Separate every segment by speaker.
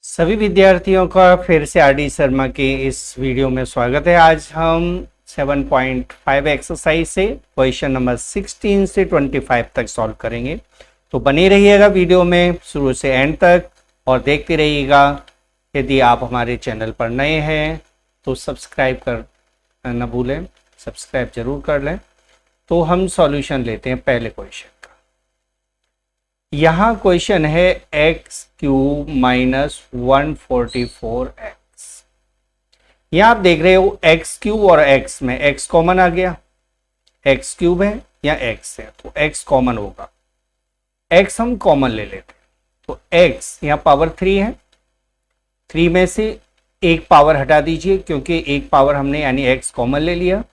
Speaker 1: सभी विद्यार्थियों का फिर से आर डी शर्मा के इस वीडियो में स्वागत है। आज हम 7.5 एक्सरसाइज से क्वेश्चन नंबर 16 से 25 तक सॉल्व करेंगे। तो बने रहिएगा वीडियो में शुरू से एंड तक और देखते रहिएगा। यदि आप हमारे चैनल पर नए हैं तो सब्सक्राइब कर न भूलें, सब्सक्राइब जरूर कर लें। तो हम सॉल्यूशन लेते हैं पहले क्वेश्चन का। यहाँ क्वेश्चन है एक्स क्यूब माइनस 144x। यहाँ आप देख रहे हो एक्स क्यूब और एक्स में एक्स कॉमन आ गया, एक्स क्यूब है या एक्स है तो एक्स कॉमन होगा। एक्स हम कॉमन ले लेते हैं तो एक्स यहाँ पावर 3 है, 3 में से एक पावर हटा दीजिए क्योंकि एक पावर हमने यानी एक्स कॉमन ले लिया।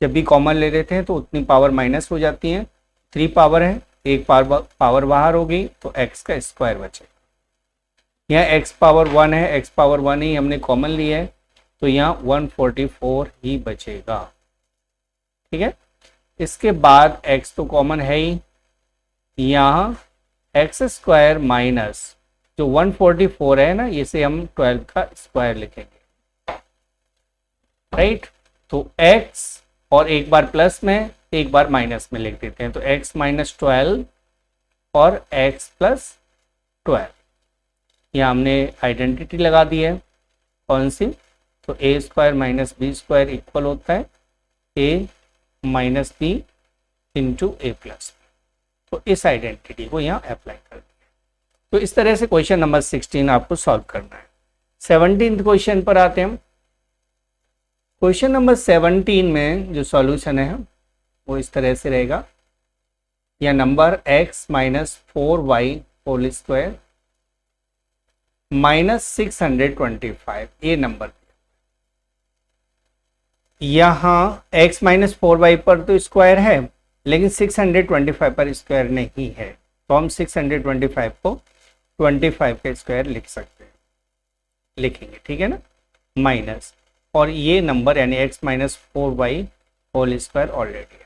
Speaker 1: जब भी कॉमन ले लेते हैं तो उतनी पावर माइनस हो जाती है। 3 पावर है, एक पावर बाहर हो गई तो x का स्क्वायर बचेगा। यहाँ x पावर 1 है, x पावर 1 ही हमने कॉमन लिया है तो यहाँ 144 ही बचेगा। ठीक है, इसके बाद x तो कॉमन है ही, यहाँ x स्क्वायर माइनस जो 144 है ना, इसे हम 12 का स्क्वायर लिखेंगे। राइट, तो x और एक बार प्लस में एक बार माइनस में लिख देते हैं तो x माइनस 12 और x प्लस 12। यहाँ हमने आइडेंटिटी लगा दी है कौन सी, तो a square minus B square equal होता है a minus B into A plus. तो इस आइडेंटिटी को यहाँ अप्लाई कर दिया। तो इस तरह से क्वेश्चन नंबर 16 आपको सॉल्व करना है। 17th क्वेश्चन पर आते हैं। क्वेश्चन नंबर 17 में जो सॉल्यूशन है वो इस तरह से रहेगा। या number x minus 4y whole square minus 625, ये नंबर। यहाँ x माइनस 4y पर तो स्क्वायर है लेकिन 625 पर स्क्वायर नहीं है, तो हम 625 को 25 का स्क्वायर लिख सकते हैं, लिखेंगे। ठीक है ना, माइनस और ये नंबर यानी x minus 4y whole square already है।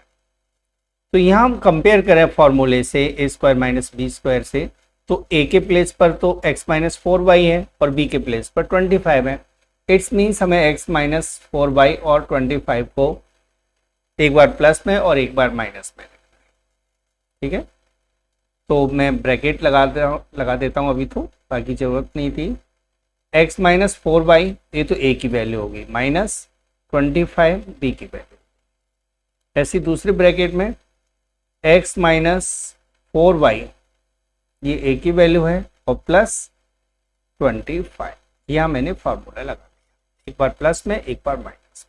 Speaker 1: तो यहाँ हम कंपेयर करें फॉर्मूले से a square minus B square से, तो a के प्लेस पर तो x माइनस 4y है और b के प्लेस पर 25 है। इट्स मीन्स हमें x माइनस 4y और 25 को एक बार प्लस में और एक बार माइनस में। ठीक है, तो मैं ब्रैकेट लगा देता हूँ अभी, तो बाकी जरूरत नहीं थी। x माइनस 4y ये तो a की वैल्यू होगी, माइनस 25 b की वैल्यू। ऐसी दूसरे ब्रैकेट में x माइनस 4y ये a की वैल्यू है और प्लस 25, यह मैंने फार्मूला लगा दिया, एक बार प्लस में एक बार माइनस में।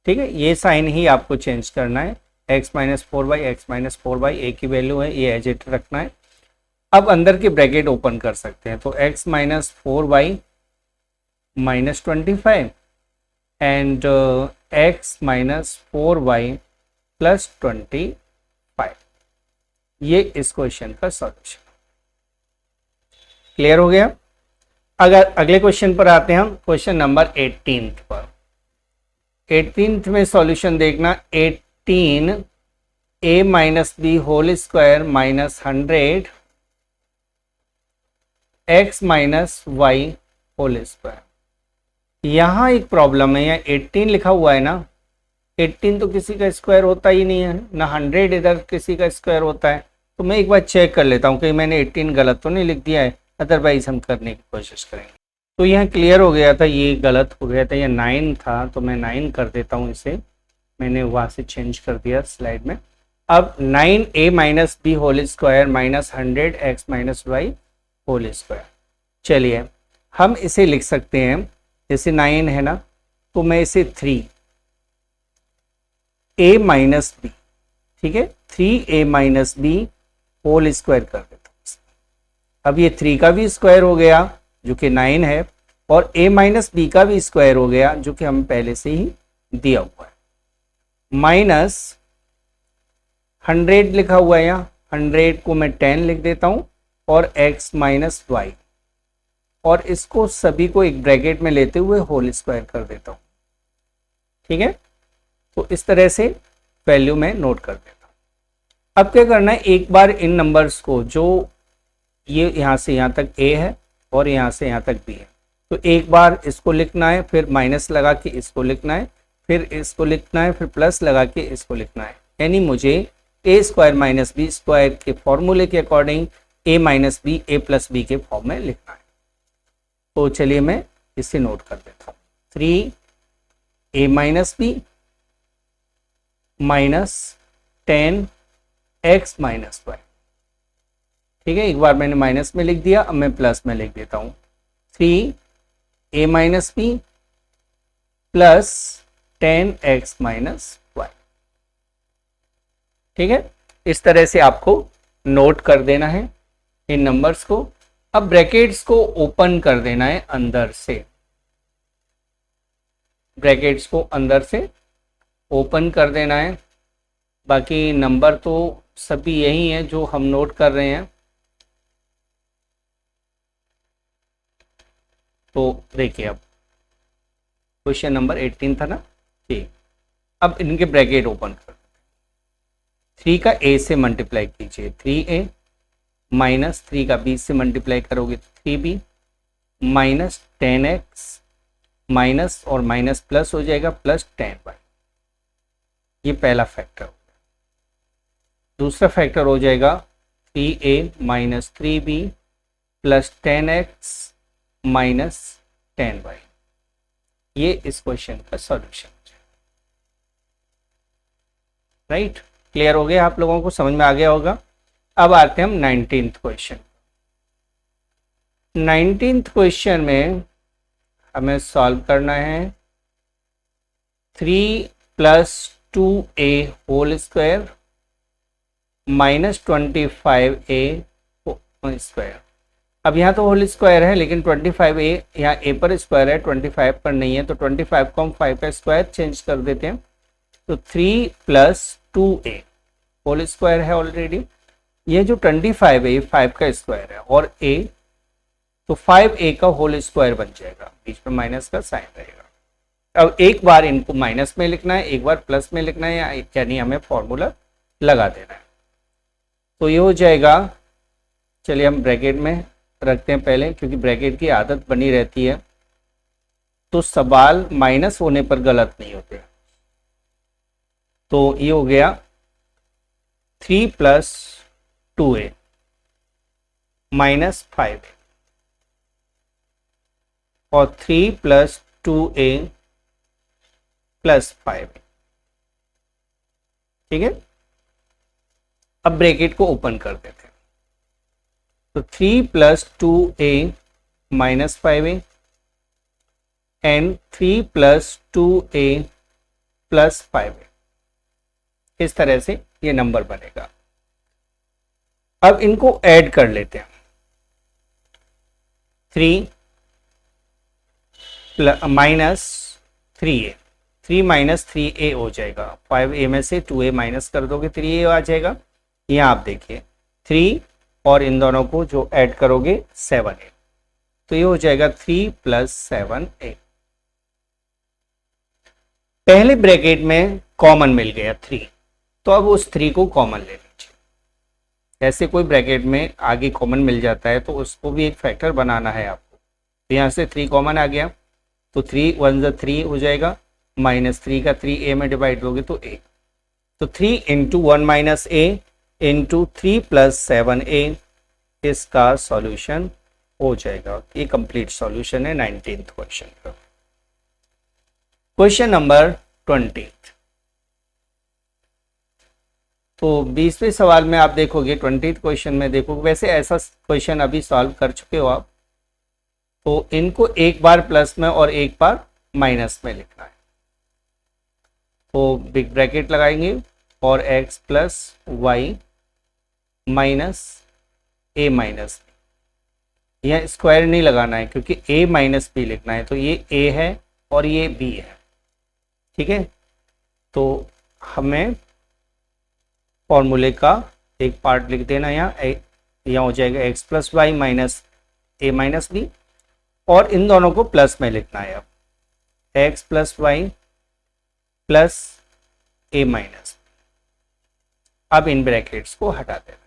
Speaker 1: ठीक है, ये साइन ही आपको चेंज करना है। x माइनस 4y a की वैल्यू है, ये एज इट रखना है। अब अंदर के ब्रैकेट ओपन कर सकते हैं, तो x minus 4y minus 25 and x minus 4y plus 25, ये इस क्वेश्चन का सॉल्यूशन। क्लियर हो गया। अगर अगले क्वेश्चन पर आते हैं हम, क्वेश्चन नंबर 18 पर। 18 में सॉल्यूशन देखना। 18 a minus B whole square minus 100 x minus Y whole square. यहाँ एक प्रॉब्लम है, यहाँ 18 लिखा हुआ है ना, 18 तो किसी का स्क्वायर होता ही नहीं है ना, 100 इधर किसी का स्क्वायर होता है। तो मैं एक बार चेक कर लेता हूँ कि मैंने 18 गलत तो नहीं लिख दिया है, अदरवाइज हम करने की कोशिश करेंगे। तो यहाँ क्लियर हो गया था, ये गलत हो गया था, ये 9 था तो मैं 9 कर देता हूँ इसे, मैंने वहाँ से चेंज कर दिया स्लाइड में। अब 9a minus B whole square minus 100 x minus Y whole square. चलिए हम इसे लिख सकते हैं, जैसे 9 है ना तो मैं इसे 3a माइनस बी, ठीक है, 3a minus B whole square कर देता हूँ। अब ये 3 का भी स्क्वायर हो गया जो कि 9 है, और a माइनस बी का भी स्क्वायर हो गया जो कि हम पहले से ही दिया हुआ है, माइनस 100 लिखा हुआ है यहाँ, 100 को मैं 10 लिख देता हूँ और x माइनस वाई, और इसको सभी को एक ब्रैकेट में लेते हुए होल स्क्वायर कर देता हूँ। ठीक है, तो इस तरह से वैल्यू में नोट कर देता हूँ। अब क्या करना है, एक बार इन नंबर्स को जो ये यहाँ से यहाँ तक a है और यहाँ से यहाँ तक बी है। तो एक बार इसको लिखना है, फिर माइनस लगा के इसको लिखना है, फिर इसको लिखना है, फिर प्लस लगा के इसको लिखना है। यानी मुझे ए स्क्वायर माइनस बी स्क्वायर के फॉर्मूले के अकॉर्डिंग ए माइनस बी ए प्लस बी के फॉर्म में लिखना है। तो चलिए मैं इसे नोट कर देता हूँ। 3 a minus B minus 10x minus Y. ठीक है, एक बार मैंने माइनस में लिख दिया, अब मैं प्लस में लिख देता हूँ। 3 a minus B plus 10x minus Y. ठीक है, इस तरह से आपको नोट कर देना है इन नंबर्स को। अब ब्रैकेट्स को ओपन कर देना है अंदर से, ब्रैकेट्स को अंदर से ओपन कर देना है। बाकी नंबर तो सभी यही हैं जो हम नोट कर रहे हैं। तो देखिए, अब क्वेश्चन नंबर 18 था ना, ठीक। अब इनके ब्रैकेट ओपन कर, 3 का a से मल्टीप्लाई कीजिए 3a माइनस 3 का b से मल्टीप्लाई करोगे तो 3b माइनस 10x माइनस और माइनस प्लस हो जाएगा प्लस 10y। ये पहला फैक्टर हो गया। दूसरा फैक्टर हो जाएगा 3a minus 3b plus 10x minus 10y। ये इस क्वेश्चन का सॉल्यूशन है। राइट, क्लियर हो गया? आप लोगों को समझ में आ गया होगा। अब आते हैं हम 19th क्वेश्चन। 19th क्वेश्चन में हमें सॉल्व करना है 3 plus 2a whole square minus 25a square. अब यहाँ तो होल स्क्वायर है, लेकिन 25a यहाँ a पर स्क्वायर है, 25 पर नहीं है, तो 25 को हम 5 का स्क्वायर चेंज कर देते हैं। तो 3 प्लस 2a होल स्क्वायर है ऑलरेडी। ये जो 25 है ये 5 का स्क्वायर है, और a तो 5a का होल स्क्वायर बन जाएगा, बीच में माइनस का साइन रहेगा। अब एक बार इनको माइनस में लिखना है, एक बार प्लस में लिखना है, यानी हमें फॉर्मूला लगा देना है। तो ये हो जाएगा, चलिए हम ब्रैकेट में रखते हैं पहले, क्योंकि ब्रैकेट की आदत बनी रहती है, तो सवाल माइनस होने पर गलत नहीं होते। तो ये हो गया 3 प्लस 2a माइनस 5 और 3 प्लस 2a प्लस 5। ठीक है, अब ब्रैकेट को ओपन कर देते हैं। तो 3 plus 2a minus 5a and 3 plus 2a plus 5a। इस तरह से ये नंबर बनेगा। अब इनको ऐड कर लेते हैं। 3 माइनस 3a, 3 माइनस 3a हो जाएगा। 5a में से 2a माइनस कर दोगे 3a आ जाएगा। यहाँ आप देखिए 3 और इन दोनों को जो ऐड करोगे 7a, तो ये हो जाएगा 3 प्लस 7a। पहले ब्रैकेट में कॉमन मिल गया 3, तो अब उस 3 को कॉमन ले लीजिए। ऐसे कोई ब्रैकेट में आगे कॉमन मिल जाता है तो उसको भी एक फैक्टर बनाना है आपको। तो यहाँ से 3 कॉमन आ गया, तो 3 1 ज़ा 3 हो जाएगा, माइनस 3 का 3a में डिवाइड दोगे तो a। तो 3 into 1 minus a into 3 plus 7a इसका सॉल्यूशन हो जाएगा। ये कंप्लीट सॉल्यूशन है 19th क्वेश्चन का। Question number 20। तो 20वें सवाल में आप देखोगे 20th क्वेश्चन में देखोगे, वैसे ऐसा क्वेश्चन अभी सॉल्व कर चुके हो आप, तो इनको एक बार प्लस में और एक बार माइनस में लिखना है। तो बिग ब्रैकेट लगाएंगे और x plus Y minus a minus B. यह स्क्वायर नहीं लगाना है क्योंकि a माइनस बी लिखना है, तो ये a है और ये b है। ठीक है, तो हमें फॉर्मूले का एक पार्ट लिख देना। यहाँ हो जाएगा x plus Y minus a minus B, और इन दोनों को प्लस में लिखना है। अब x plus Y plus a minus, अब इन ब्रैकेट्स को हटा देना।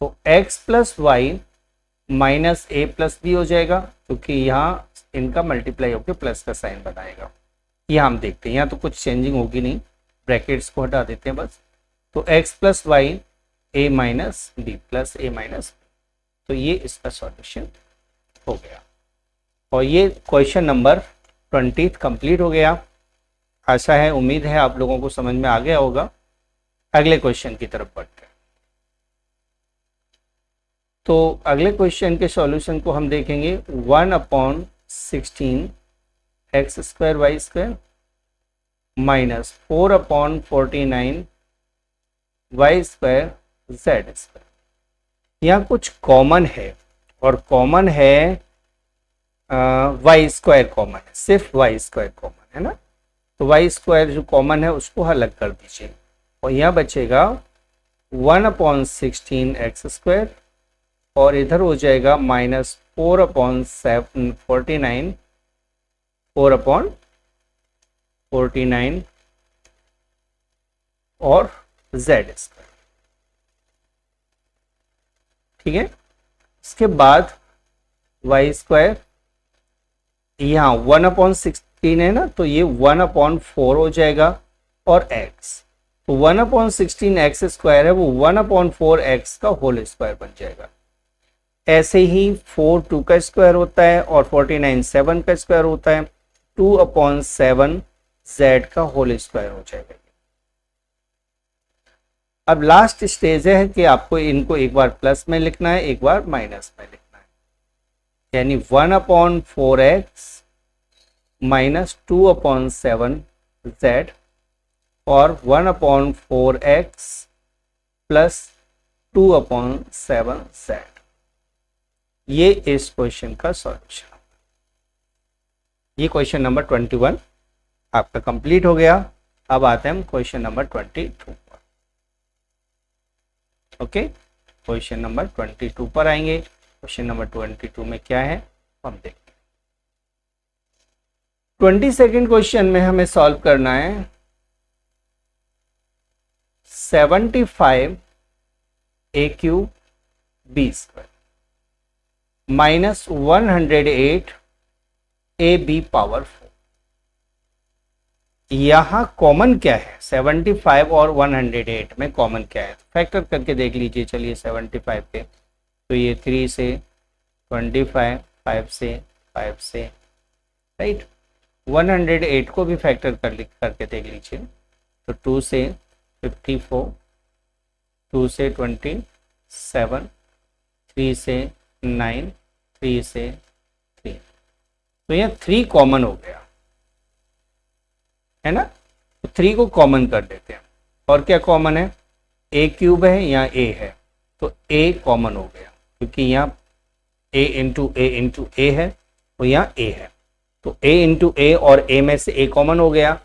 Speaker 1: तो x plus Y minus A plus B हो जाएगा, क्योंकि यहाँ इनका मल्टीप्लाई होकर प्लस का साइन बनाएगा। ये हम देखते हैं, यहाँ तो कुछ चेंजिंग होगी नहीं, ब्रैकेट्स को हटा देते हैं बस। तो x प्लस वाई ए माइनस बी प्लस ए माइनस, तो ये इसका सॉल्यूशन हो गया। और ये क्वेश्चन नंबर 20 कंप्लीट हो गया। आशा है, उम्मीद है आप लोगों को समझ में आ गया होगा। अगले क्वेश्चन की तरफ बढ़ते हैं। तो अगले क्वेश्चन के सॉल्यूशन को हम देखेंगे 1/16 X square Y square minus 4/49 Y square Z square. यहाँ कुछ कॉमन है, और कॉमन है वाई स्क्वायर कॉमन है, सिर्फ वाई स्क्वायर कॉमन है ना। तो वाई स्क्वायर जो कॉमन है उसको अलग कर दीजिए, और यहाँ बचेगा 1/16 एक्स स्क्वायर, और इधर हो जाएगा माइनस 4/49 और जेड स्क्वायर। ठीक है, इसके बाद वाई स्क्वायर, यहाँ 1/16 है ना, तो ये 1/4 हो जाएगा, और x, तो 1/16 एक्स स्क्वायर है वो 1/4 एक्स का होल स्क्वायर बन जाएगा। ऐसे ही 4 2 का स्क्वायर होता है, और 49 7 का स्क्वायर होता है, 2/7 z का होल स्क्वायर हो जाएगा। अब लास्ट स्टेज है कि आपको इनको एक बार प्लस में लिखना है, एक बार माइनस में लिखना है, यानी 1/4x माइनस 2/7 z और 1/4x प्लस 2/7 z। ये इस क्वेश्चन का सॉल्यूशन। ये क्वेश्चन नंबर 21 आपका कंप्लीट हो गया। अब आते हैं हम क्वेश्चन नंबर 22 पर। ओके, क्वेश्चन नंबर 22 पर आएंगे। क्वेश्चन नंबर 22 में क्या है हम देखते हैं। 22nd क्वेश्चन में हमें सॉल्व करना है 75 A cube B square minus 108 A B power 4। यहां कॉमन क्या है? 75 और 108 में कॉमन क्या है? फैक्टर करके देख लीजिए। चलिए 75 पे तो ये 3 से 25, 5 से राइट। 108 को भी फैक्टर करके देख लीजिए तो 2 से 54, 2 से 27, 3 से 9, 3 से 3, तो यह 3 कॉमन हो गया है ना। तो 3 को कॉमन कर देते हैं। और क्या कॉमन है? ए क्यूब है, यहाँ ए है तो ए कॉमन हो गया क्योंकि यहाँ ए इंटू ए है और यहाँ ए है तो ए इंटू ए और ए में से ए कॉमन हो गया।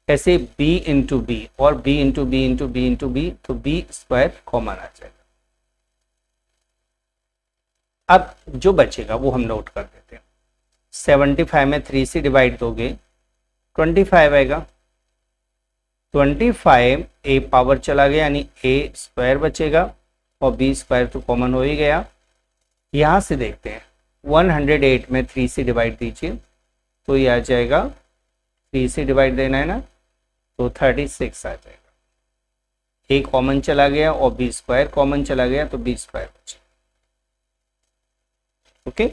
Speaker 1: ऐसे बी इंटू बी और B into B into B into B तो बी स्क्वायर कॉमन आ जाएगा। अब जो बचेगा वो हम नोट कर देते हैं। 75 में 3 से डिवाइड दोगे 25 आएगा। 25 ए पावर चला गया यानी ए स्क्वायर बचेगा और बी स्क्वायर तो कॉमन हो ही गया। यहाँ से देखते हैं 108 में 3 से डिवाइड दीजिए तो ये आ जाएगा, 3 से डिवाइड देना है ना तो 36 आ जाएगा। ए कॉमन चला गया और बी स्क्वायर कॉमन चला गया तो बी स्क्वायर बचा। ओके,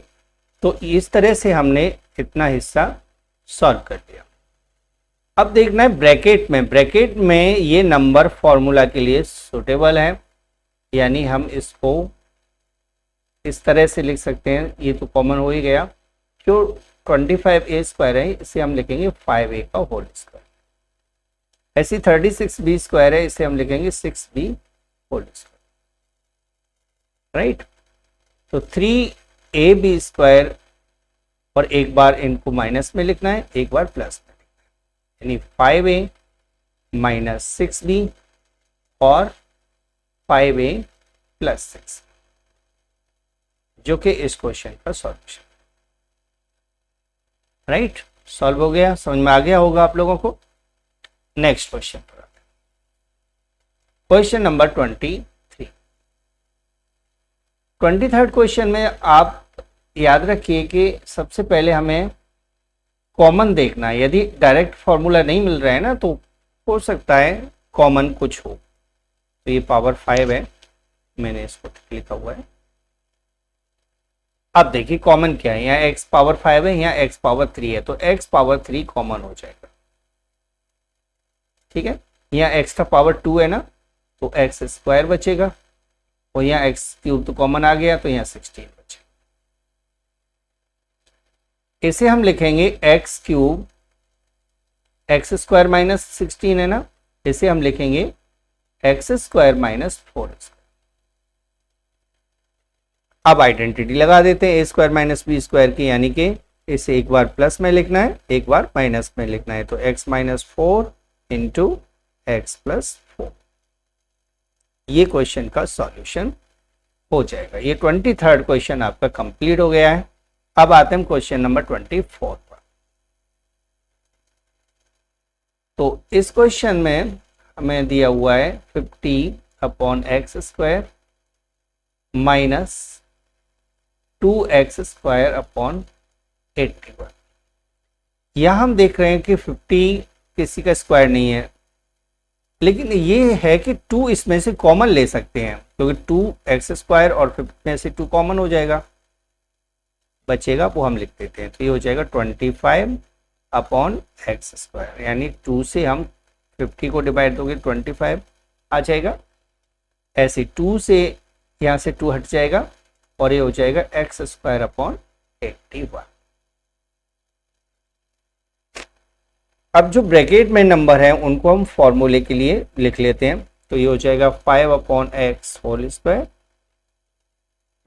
Speaker 1: तो इस तरह से हमने इतना हिस्सा सॉल्व कर दिया। अब देखना है ब्रैकेट में। ब्रैकेट में ये नंबर फॉर्मूला के लिए सुटेबल है, यानी हम इसको इस तरह से लिख सकते हैं। ये तो कॉमन हो ही गया। जो 25 ए स्क्वायर है इसे हम लिखेंगे 5a का होल स्क्वायर। ऐसी 36 बी स्क्वायर है, इसे हम लिखेंगे 6b होल स्क्वायर। राइट, तो 3ab स्क्वायर और एक बार इनको माइनस में लिखना है, एक बार प्लस में लिखना है, यानी 5a माइनस 6b और 5a प्लस 6, जो कि इस क्वेश्चन का सॉल्यूशन। राइट, सॉल्व हो गया, समझ में आ गया होगा आप लोगों को। नेक्स्ट क्वेश्चन पर आते हैं। Question number 23। 23rd क्वेश्चन में आप याद रखिए कि सबसे पहले हमें कॉमन देखना है। यदि डायरेक्ट फॉर्मूला नहीं मिल रहा है ना, तो हो सकता है कॉमन कुछ हो। तो ये पावर 5 है, मैंने इसको लिखा हुआ है। अब देखिए कॉमन क्या है, यहाँ x पावर 5 है, यहाँ x पावर 3 है, तो x पावर 3 कॉमन हो जाएगा। ठीक है, यहाँ एक्स्ट्रा पावर 2 है ना, तो एक्स स्क्वायर बचेगा, और यहाँ एक्स क्यूब तो कॉमन आ गया, तो यहाँ 16 बचेगा। इसे हम लिखेंगे x cube, x square minus 16 है ना, इसे हम लिखेंगे एक्स स्क्वायर माइनस 4 स्क्वायर। अब आइडेंटिटी लगा देते हैं ए स्क्वायर माइनस बी स्क्वायर की, यानी कि इसे एक बार प्लस में लिखना है, एक बार माइनस में लिखना है। तो x minus 4 into x plus 4, ये क्वेश्चन का सॉल्यूशन हो जाएगा। ये 23rd क्वेश्चन आपका कंप्लीट हो गया है। अब आते हैं क्वेश्चन नंबर 24 पर। तो इस क्वेश्चन में हमें दिया हुआ है 50 upon x square minus 2x square upon 81। यहां हम देख रहे हैं कि 50 किसी का स्क्वायर नहीं है, लेकिन ये है कि 2 इसमें से कॉमन ले सकते हैं, क्योंकि 2x स्क्वायर और 50 में से 2 कॉमन हो जाएगा, बचेगा वो हम लिख देते हैं। तो ये हो जाएगा 25 अपॉन एक्स स्क्वायर, यानी 2 से हम 50 को डिवाइड दोगे 25 आ जाएगा। ऐसे 2 से यहाँ से 2 हट जाएगा, और ये हो जाएगा एक्स स्क्वायर अपॉन 81। अब जो ब्रैकेट में नंबर है उनको हम फॉर्मूले के लिए लिख लेते हैं। तो ये हो जाएगा 5 upon X whole square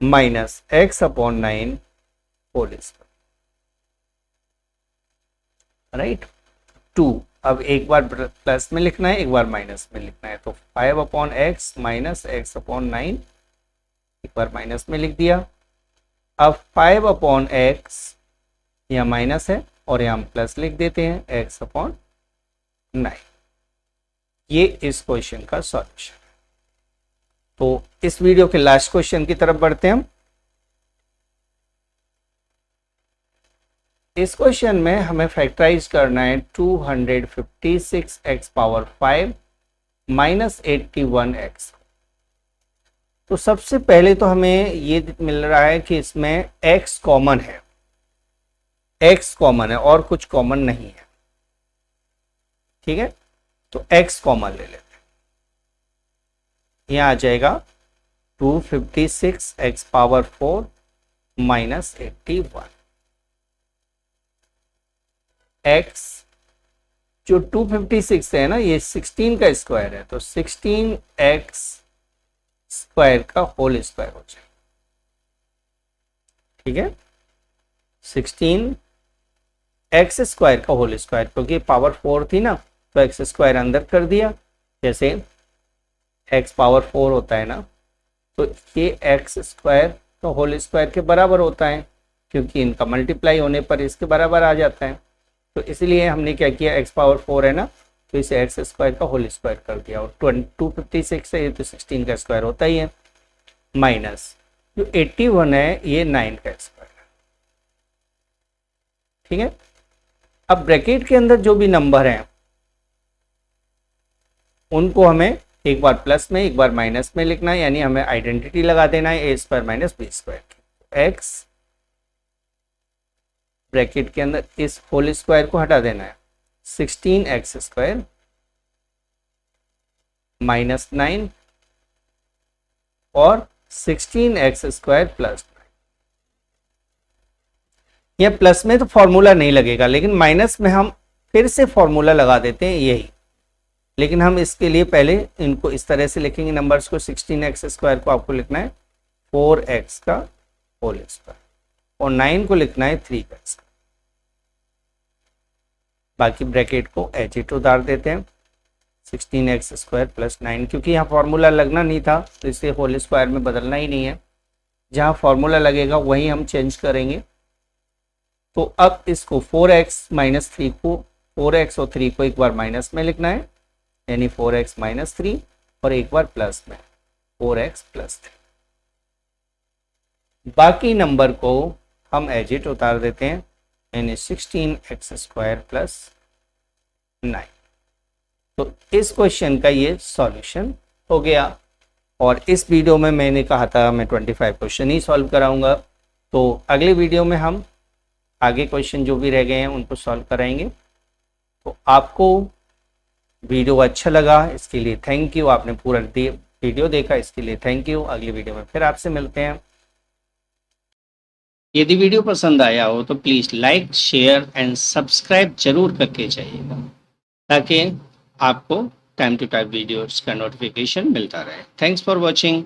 Speaker 1: minus X upon 9 whole square, right. 2 अब एक बार प्लस में लिखना है, एक बार माइनस में लिखना है। तो 5 upon x minus X upon 9, एक बार माइनस में लिख दिया। अब 5 अपॉन एक्स यहाँ माइनस है, और यहाँ हम प्लस लिख देते हैं, एक्स अपॉन 9। ये इस क्वेश्चन का सॉल्यूशन है। तो इस वीडियो के लास्ट क्वेश्चन की तरफ बढ़ते हैं हम। इस क्वेश्चन में हमें फैक्टराइज करना है 256x पावर 5 माइनस 81x। तो सबसे पहले तो हमें ये मिल रहा है कि इसमें x कॉमन है, x कॉमन है और कुछ कॉमन नहीं है। ठीक है, तो x कॉमन ले लेते हैं। यहां आ जाएगा 256x पावर 4 माइनस 81। x जो 256 है ना, ये 16 का स्क्वायर है, तो 16x स्क्वायर का होल स्क्वायर हो जाएगा। ठीक है, 16x स्क्वायर का होल स्क्वायर, क्योंकि पावर 4 थी ना, तो x स्क्वायर अंदर कर दिया। जैसे x पावर 4 होता है ना, तो ये x स्क्वायर का होल स्क्वायर के बराबर होता है, क्योंकि इनका मल्टीप्लाई होने पर इसके बराबर आ जाता है। तो इसलिए हमने क्या किया, x पावर 4 है ना, तो इसे एक्स स्क्वायर का होल स्क्वायर कर दिया, और 256 है, ये तो 16 का स्क्वायर होता ही है, माइनस जो 81 है ये 9 का स्क्वायर है। ठीक है, अब ब्रैकेट के अंदर जो भी नंबर हैं उनको हमें एक बार प्लस में एक बार माइनस में लिखना है, यानी हमें आइडेंटिटी लगा देना है ए स्क्वायर माइनस बी स्क्वायर की। एक्स ब्रैकेट के अंदर इस होल स्क्वायर को हटा देना है, 16x स्क्वायर माइनस 9 और 16x स्क्वायर प्लस 9। यह प्लस में तो फॉर्मूला नहीं लगेगा, लेकिन माइनस में हम फिर से फॉर्मूला लगा देते हैं यही। लेकिन हम इसके लिए पहले इनको इस तरह से लिखेंगे नंबर्स को। 16x स्क्वायर को आपको लिखना है 4x का होल स्क्वायर, और 9 को लिखना है 3 का स्क्वायर। बाकी ब्रैकेट को एच इट उतार देते हैं, 16x स्क्वायर प्लस 9, क्योंकि यहाँ फॉर्मूला लगना नहीं था, तो इसे होल स्क्वायर में बदलना ही नहीं है। जहाँ फॉर्मूला लगेगा वहीं हम चेंज करेंगे। तो अब इसको 4x माइनस 3 को, 4x और 3 को एक बार माइनस में लिखना है, यानी 4x माइनस 3, और एक बार प्लस में 4x प्लस 3। बाकी नंबर को हम एज इट उतार देते हैं, यानी 16x² प्लस 9। तो इस क्वेश्चन का ये सॉल्यूशन हो गया। और इस वीडियो में मैंने कहा था मैं 25 क्वेश्चन ही सॉल्व कराऊंगा, तो अगले वीडियो में हम आगे क्वेश्चन जो भी रह गए हैं उनको सॉल्व कराएंगे। तो आपको वीडियो अच्छा लगा इसके लिए थैंक यू, आपने पूरा वीडियो देखा इसके लिए थैंक यू। अगली वीडियो में फिर आपसे मिलते हैं। यदि वीडियो पसंद आया हो तो please like share and subscribe जरूर करके जाइएगा, ताकि आपको टाइम टू टाइम वीडियोस का नोटिफिकेशन मिलता रहे। Thanks for watching.